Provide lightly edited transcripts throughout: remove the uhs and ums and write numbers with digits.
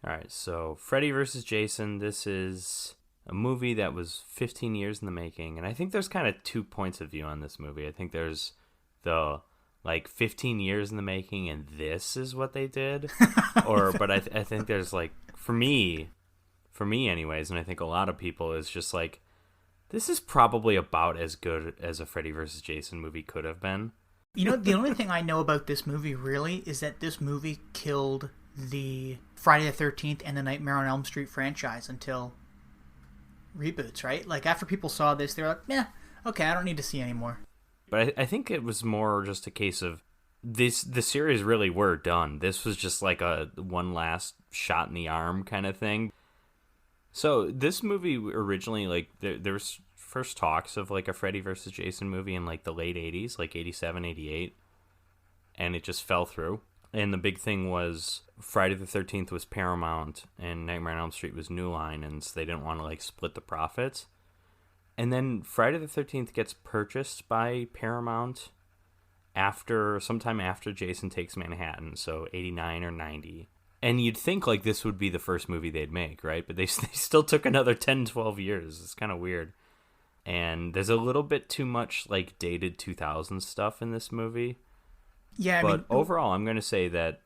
All right, so Freddy versus Jason. This is a movie that was 15 years in the making, and I think there's kind of two points of view on this movie. I think there's the 15 years in the making, and this is what they did, but I think there's for me anyways, and I think a lot of people is just this is probably about as good as a Freddy versus Jason movie could have been. The only thing I know about this movie really is that this movie killed the Friday the 13th and the Nightmare on Elm Street franchise until reboots, right? After people saw this, they were like, yeah, okay, I don't need to see anymore. But I think it was more just a case of the series really were done. This was just a one last shot in the arm kind of thing. So this movie originally, there was first talks of a Freddy versus Jason movie in the late 80s, 87, 88, and it just fell through. And the big thing was Friday the 13th was Paramount and Nightmare on Elm Street was New Line, and so they didn't want to split the profits. And then Friday the 13th gets purchased by Paramount sometime after Jason Takes Manhattan, so 89 or 90. And you'd think this would be the first movie they'd make, right? But they still took another 10, 12 years. It's kind of weird. And there's a little bit too much dated 2000s stuff in this movie. Yeah, but overall, I'm going to say that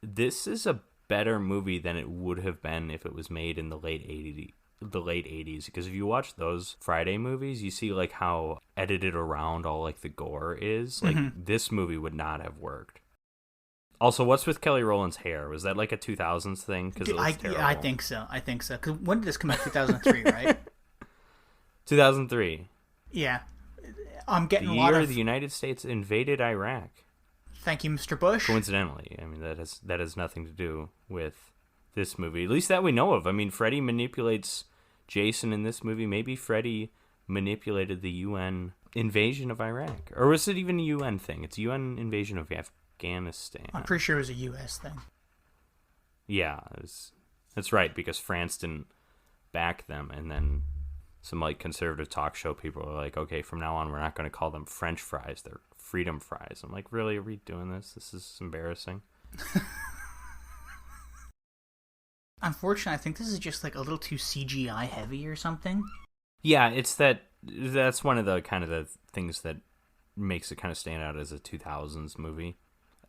this is a better movie than it would have been if it was made in the late 80s. Because if you watch those Friday movies, you see how edited around all the gore is. This movie would not have worked. Also, what's with Kelly Rowland's hair? Was that a 2000s thing? Because I think so. Because when did this come out? 2003, right? 2003. Yeah, I'm getting the year the United States invaded Iraq. Thank you, Mr. Bush. Coincidentally, I mean that has nothing to do with this movie, at least that we know of. I mean, Freddy manipulates Jason in this movie. Maybe Freddy manipulated the UN invasion of Iraq, or was it even a UN thing? It's UN invasion of Afghanistan. I'm pretty sure it was a U.S. thing. Yeah, that's right, because France didn't back them, and then some conservative talk show people are okay, from now on we're not going to call them French fries, they're freedom fries. I'm really, are we doing this? This is embarrassing. Unfortunately, I think this is just a little too CGI heavy or something. Yeah, it's that's one of the kind of the things that makes it kind of stand out as a 2000s movie.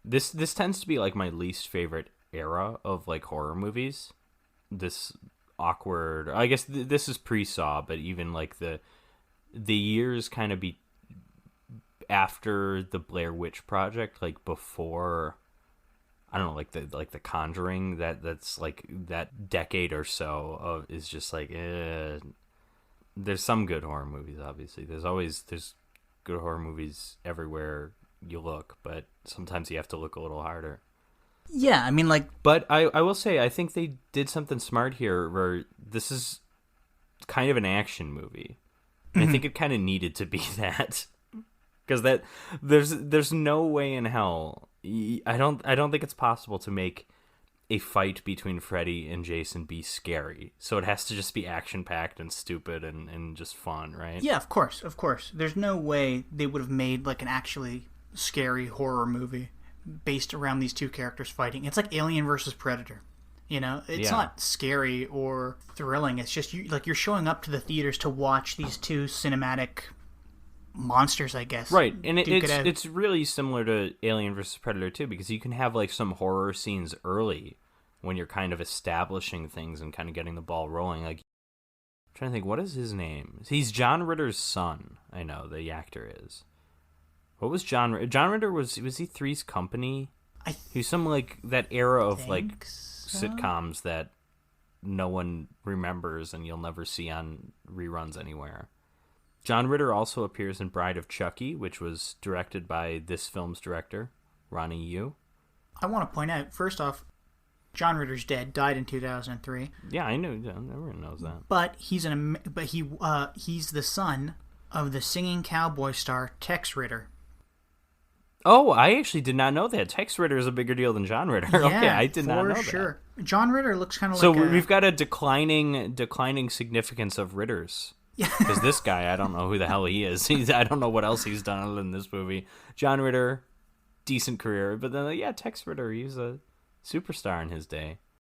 This tends to be my least favorite era of horror movies. This awkward, I guess this is pre-Saw, but even the years kind of be after the Blair Witch Project, before, I don't know, the Conjuring, that's that decade or so of is just there's some good horror movies, obviously. There's good horror movies everywhere you look, but sometimes you have to look a little harder. Yeah, I mean, But I will say, I think they did something smart here, where this is kind of an action movie. And I think it kind of needed to be that. Because there's no way in hell, I don't think it's possible to make a fight between Freddy and Jason be scary. So it has to just be action-packed and stupid and just fun, right? Yeah, of course. There's no way they would have made an actually scary horror movie based around these two characters fighting. It's like Alien versus Predator. It's not scary or thrilling. It's just you're showing up to the theaters to watch these two cinematic monsters, I guess. Right, and it's really similar to Alien versus Predator too, because you can have some horror scenes early when you're kind of establishing things and kind of getting the ball rolling. I'm trying to think, what is his name? He's John Ritter's son. I know the actor is. What was John Ritter? Was he Three's Company? He was some that era of sitcoms that no one remembers and you'll never see on reruns anywhere. John Ritter also appears in Bride of Chucky, which was directed by this film's director, Ronnie Yu. I want to point out, first off, John Ritter's dead, died in 2003. Yeah, I knew. Everyone knows that. But he's the son of the singing cowboy star Tex Ritter. Oh, I actually did not know that. Tex Ritter is a bigger deal than John Ritter. Yeah, okay, I did not know for sure. That. John Ritter looks kind of so we've got a declining significance of Ritters. Yeah. Because this guy, I don't know who the hell he is. I don't know what else he's done other than this movie. John Ritter, decent career. But then, Tex Ritter, he was a superstar in his day.